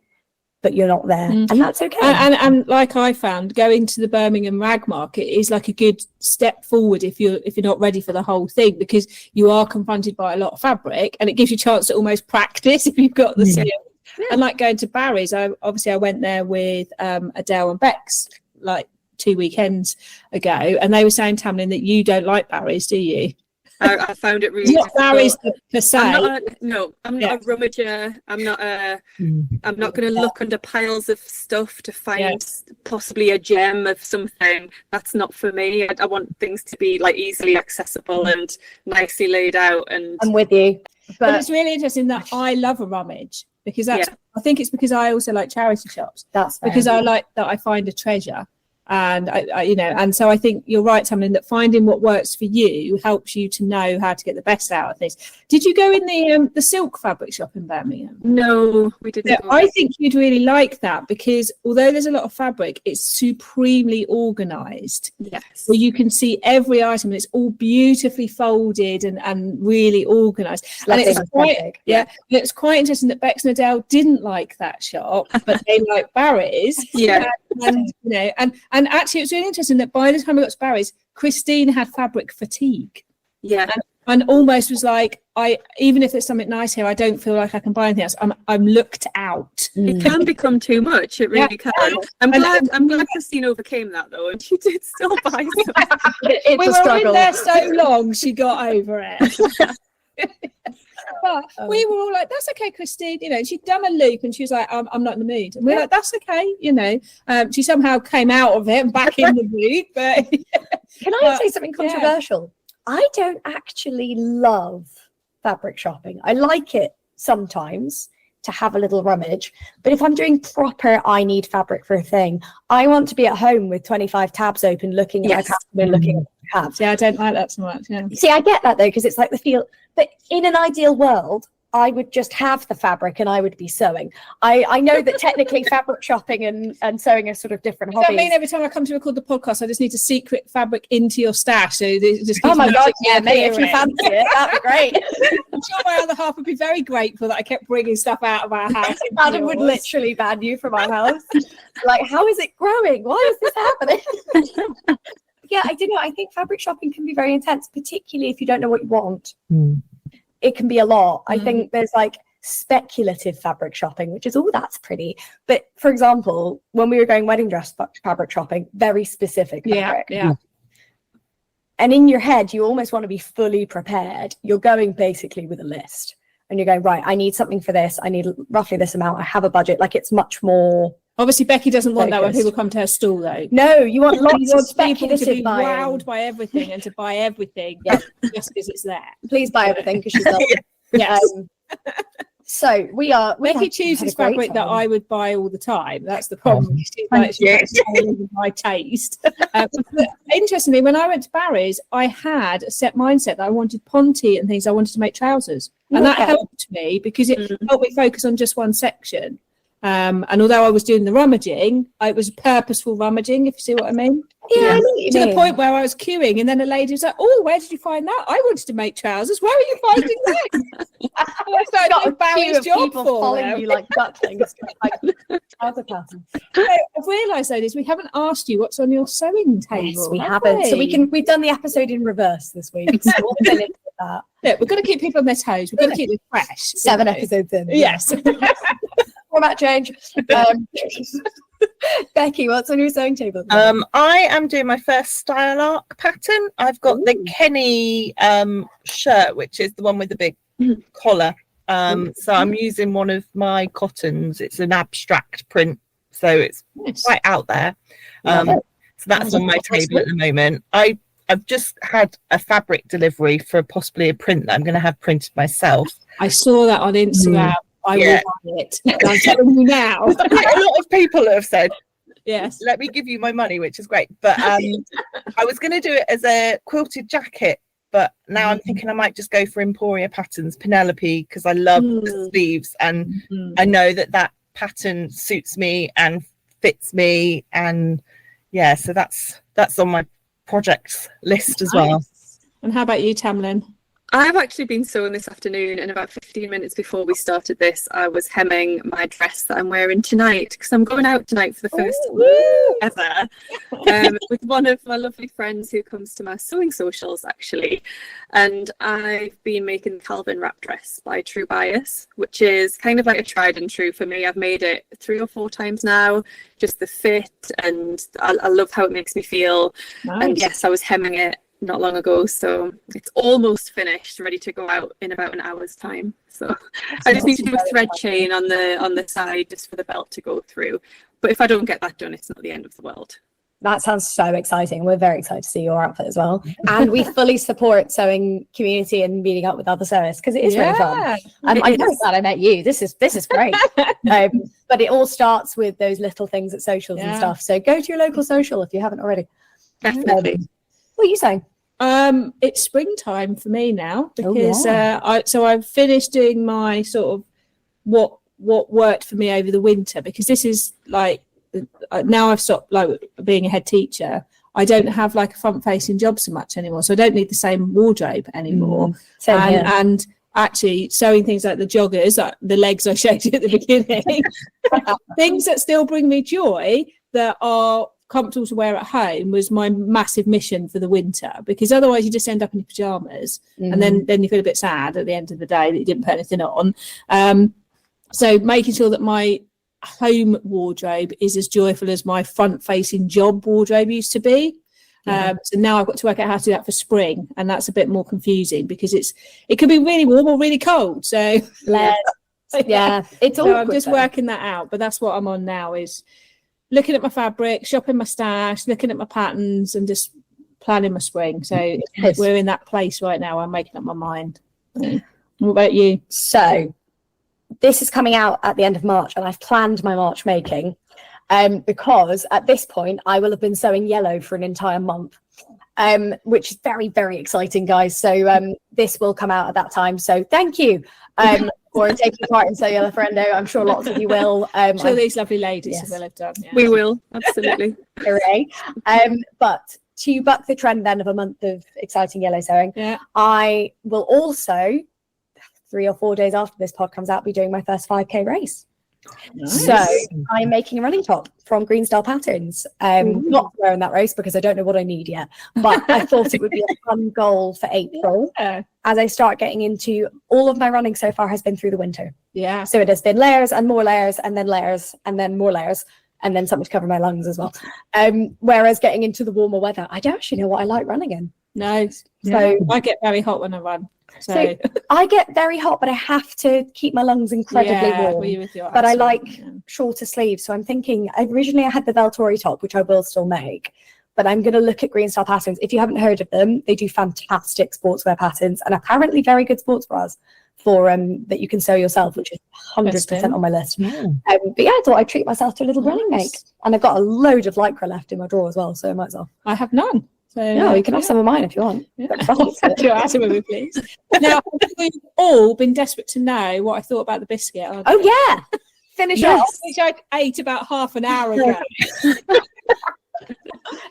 but you're not there, and that's okay. And like I found, going to the Birmingham rag market is like a good step forward if you're not ready for the whole thing, because you are confronted by a lot of fabric and it gives you a chance to almost practice if you've got the skills. And like going to Barry's, I went there with Adele and Bex like 2 weekends ago, and they were saying, Tamlyn, that you don't like Barry's, do you? I found it really not Barry's per se. I'm not a rummager. I'm not going to look under piles of stuff to find possibly a gem of something. That's not for me. I want things to be like easily accessible and nicely laid out. And I'm with you. But it's really interesting that I love a rummage, because I think it's because I also like charity shops. That's fair. Because I like that I find a treasure. And and so I think you're right, Tamlyn, that finding what works for you helps you to know how to get the best out of things. Did you go in the silk fabric shop in Birmingham? No, we didn't. So I think you'd really like that, because although there's a lot of fabric, it's supremely organised. Yes. So you can see every item, and it's all beautifully folded and really organised. And it's quite interesting that Bex and Adele didn't like that shop, but they like Barry's. Yeah. And actually, it was really interesting that by the time I got to Barry's, Christine had fabric fatigue. Yeah. And almost was like, even if there's something nice here, I don't feel like I can buy anything else. I'm looked out. It can become too much. It really can. I'm glad Christine overcame that though, and she did still buy some. We were in there so long, she got over it. But we were all like, that's okay, Christine. She'd done a loop and she was like, I'm not in the mood. And we're like, that's okay. She somehow came out of it and back in the mood. But can I say something controversial? I don't actually love fabric shopping. I like it sometimes to have a little rummage. But if I'm doing proper, I need fabric for a thing, I want to be at home with 25 tabs open, looking at my pattern and looking at what I have. Yeah, I don't like that so much. Yeah. See, I get that though, because it's like the feel. But in an ideal world, I would just have the fabric and I would be sewing. I know that technically fabric shopping and sewing are sort of different hobbies. I mean, every time I come to record the podcast, I just need to secret fabric into your stash. So just oh my God, yeah, mate, if you fancy it, that'd be great. I'm sure my other half would be very grateful that I kept bringing stuff out of our house. Adam would literally ban you from our house. Like, how is it growing? Why is this happening? Yeah, I do know. I think fabric shopping can be very intense, particularly if you don't know what you want. It can be a lot. I think there's like speculative fabric shopping, which is, that's pretty. But for example, when we were going wedding dress fabric shopping, very specific fabric. Yeah. And in your head, you almost want to be fully prepared. You're going basically with a list and you're going, right, I need something for this. I need roughly this amount. I have a budget. Like, it's much more. Obviously, Becky doesn't want that when people come to her stall, though. No, you want lots of speculative people to be buying. wowed by everything and to buy everything just because it's there. Please buy everything because she's not. Yes. So Becky chooses fabric that I would buy all the time. That's the problem. She's my taste. Interestingly, when I went to Barry's, I had a set mindset that I wanted ponte and things. I wanted to make trousers, and that helped me because it helped me focus on just one section. And although I was doing the rummaging, it was purposeful rummaging, if you see what I mean. Yeah. To the point where I was queuing, and then a lady was like, "Oh, where did you find that? I wanted to make trousers. Where are you finding that?" I started got a Barry's queue of job people for following them. you like ducklings. Like trouser patterns. I've realised, ladies, we haven't asked you what's on your sewing table. Yes, we haven't. So we've done the episode in reverse this week. So we'll finish with that. Look, we've got to keep people on their toes. We've got to keep them fresh. 7 episodes in. Yes. Format change. Becky, what's on your sewing table? I am doing my first style arc pattern. I've got the Kenny shirt, which is the one with the big collar. So I'm using one of my cottons. It's an abstract print, so it's quite out there. So that's on my table at the moment. I've just had a fabric delivery for possibly a print that I'm going to have printed myself. I saw that on Instagram. I will buy it. I'm telling you now. A lot of people have said, yes, let me give you my money, which is great. But I was going to do it as a quilted jacket, but now I'm thinking I might just go for Emporia Patterns, Penelope, because I love the sleeves, and I know that pattern suits me and fits me, and so that's on my projects list as well. And how about you, Tamlyn? I've actually been sewing this afternoon, and about 15 minutes before we started this, I was hemming my dress that I'm wearing tonight, because I'm going out tonight for the first time ever with one of my lovely friends who comes to my sewing socials, actually. And I've been making the Calvin wrap dress by True Bias, which is kind of like a tried and true for me. I've made it 3 or 4 times now, just the fit, and I love how it makes me feel. Nice. And yes, I was hemming it not long ago, so it's almost finished, ready to go out in about an hour's time. So I just need to do a thread chain on the side just for the belt to go through. But if I don't get that done, it's not the end of the world. That sounds so exciting. We're very excited to see your outfit as well. And we fully support sewing community and meeting up with other sewists, because it is really fun. I'm very glad I met you. This is great. But it all starts with those little things at socials and stuff. So go to your local social if you haven't already. Definitely. What are you saying? It's springtime for me now, because I've finished doing my sort of what worked for me over the winter, because this is like, now I've stopped like being a head teacher. I don't have like a front facing job so much anymore, so I don't need the same wardrobe anymore. And actually sewing things like the joggers, like the legs I showed you at the beginning, things that still bring me joy, that are comfortable to wear at home, was my massive mission for the winter, because otherwise you just end up in your pajamas and then you feel a bit sad at the end of the day that you didn't put anything on. So making sure that my home wardrobe is as joyful as my front facing job wardrobe used to be. So now I've got to work out how to do that for spring, and that's a bit more confusing, because it could be really warm or really cold. So it's all. So I'm just working that out, but that's what I'm on now, is looking at my fabric, shopping my stash, looking at my patterns, and just planning my spring. So we're in that place right now. I'm making up my mind. What about you? So this is coming out at the end of March, and I've planned my March making, because at this point I will have been sewing yellow for an entire month, which is very, very exciting, guys. So this will come out at that time. So thank you for taking part in Sew Yellow Friendo. I'm sure lots of you will. I'm sure these lovely ladies will have done. Yeah. We will, absolutely. Hooray. But to buck the trend then of a month of exciting yellow sewing, I will also, 3 or 4 days after this pod comes out, be doing my first 5K race. Nice. So I'm making a running top from Green Star Patterns. Not to wear in that race because I don't know what I need yet, but I thought it would be a fun goal for April as I start getting into, all of my running so far has been through the winter. So it has been layers and more layers and then layers and then more layers and then something to cover my lungs as well. Whereas getting into the warmer weather, I don't actually know what I like running in. So I get very hot when I run. So I get very hot, but I have to keep my lungs incredibly warm. But I like shorter sleeves. So I'm thinking, originally I had the Veltori top, which I will still make, but I'm going to look at Green Star Patterns. If you haven't heard of them, they do fantastic sportswear patterns and apparently very good sports bras for that you can sew yourself, which is 100% on my list. But yeah, I thought I'd treat myself to a little running make. And I've got a load of Lycra left in my drawer as well, so I might as well. I have none. So, you can have some of mine if you want. Please. Now, we've all been desperate to know what I thought about the biscuit. Finish off. Which I ate about half an hour ago.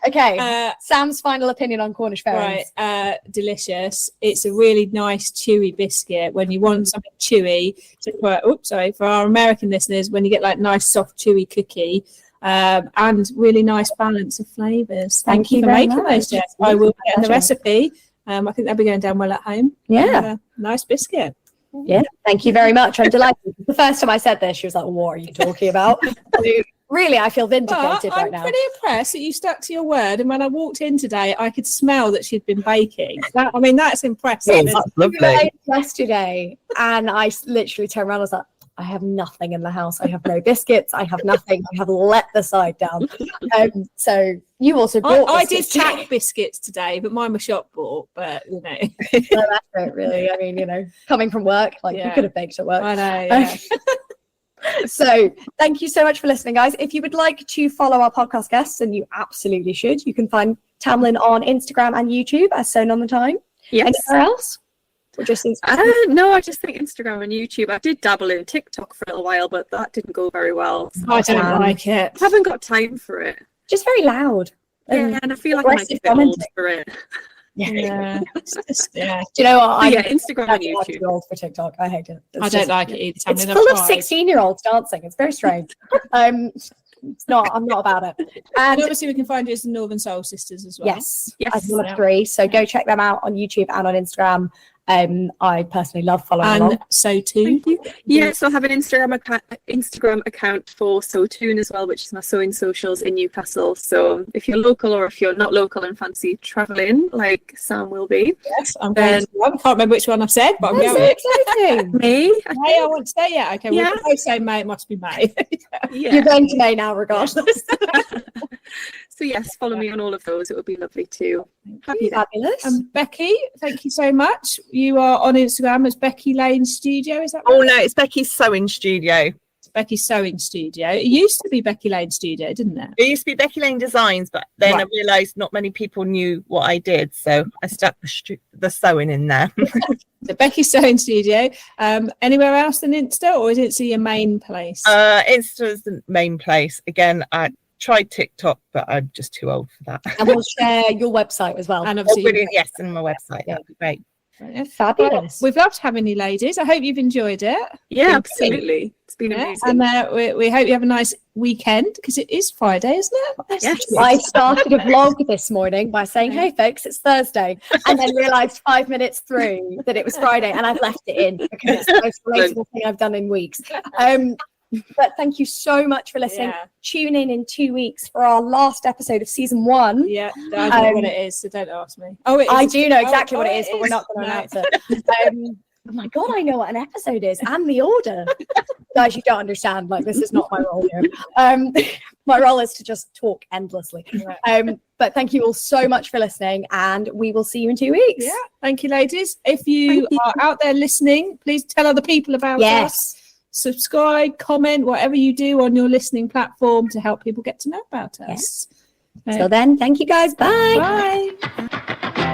Okay, Sam's final opinion on Cornish Ferrings. Right, delicious. It's a really nice chewy biscuit. When you want something chewy, for our American listeners, when you get like nice soft chewy cookie. And really nice balance of flavours. Thank you for making those, Jess. I will get the recipe. I think they'll be going down well at home. Nice biscuit. Thank you very much. I'm delighted. The first time I said this, she was like, what are you talking about? Really, I feel vindicated right now. I'm pretty impressed that you stuck to your word. And when I walked in today, I could smell that she'd been baking. That's impressive. That's lovely. Yesterday, and I literally turned around and was like, I have nothing in the house. I have no biscuits. I have nothing. I have let the side down. So you also bought I did tack biscuits today, but mine were shop bought. But, no, that's it, really. I mean, coming from work, you could have baked at work. I know, So thank you so much for listening, guys. If you would like to follow our podcast guests, and you absolutely should, you can find Tamlyn on Instagram and YouTube as Sewn on the Time. Yes. Anywhere else? Or just no, I just think Instagram and YouTube. I did dabble in TikTok for a little while, but that didn't go very well. So I don't like it. I haven't got time for it. Just very loud. And I feel like I might get a bit old for it. Yeah. Yeah. Do you know what? Yeah, Instagram and I'm YouTube. too old for TikTok. I hate it. I don't like it either. It's Tamlyn. full I've of tried. 16-year-olds dancing. It's very strange. It's not. I'm not about it. And And obviously, we can find you as the Northern Soul Sisters as well. yes, Yes. as one of 3. So go check them out on YouTube and on Instagram. I personally love following And along. so too. Yes, I have an Instagram account for Sew Tune as well, which is my sewing socials in Newcastle. So if you're local or if you're not local and fancy travelling, like Sam will be, Yes, I'm going to one. Can't remember which one I've said, but I'm That's going. so exciting. May. May, I want to say, yeah. Okay, Yeah. well, if I say May, it must be May. Yeah. You're going to May now, regardless. So yes, follow me on all of those. It would be lovely to have you there. Fabulous. Becky, thank you so much. You are on Instagram as Becky Lane Studio, is that right? Oh no, it's Becky's Sewing Studio. Becky's Sewing Studio. It used to be Becky Lane Studio, didn't it? It used to be Becky Lane Designs, but then Right. I realised not many people knew what I did, so I stuck the sewing in there. The Becky Sewing Studio. Anywhere else than Insta, or is Insta your main place? Insta's the main place. Again, I tried TikTok, but I'm just too old for that. And we'll share your website as well. And Oh, obviously, brilliant. Yes, and my website. Yeah. That'd be great. Fabulous. we've loved having you, ladies. I hope you've enjoyed it. Yeah, absolutely. It's been Yeah, amazing. and we hope you have a nice weekend because it is Friday, isn't it? Yes. I started a vlog this morning by saying, "Hey folks, it's Thursday," and then realised 5 minutes through that it was Friday, and I've left it in because it's the most relatable thing I've done in weeks. But thank you so much for listening. Yeah. Tune in 2 weeks for our last episode of season 1. Yeah, I don't know what it is, so don't ask me. Oh, it is. I do know exactly what it is, it but we're is. not going to No. announce it. Oh my god, I know what an episode is and the order. Guys, you don't understand. Like, this is not my role here. My role is to just talk endlessly. But thank you all so much for listening, and we will see you in 2 weeks. Yeah, thank you, ladies. If you are out there listening, please tell other people about us. Yes. Subscribe, comment, whatever you do on your listening platform to help people get to know about us. So then, thank you guys. Bye. Bye.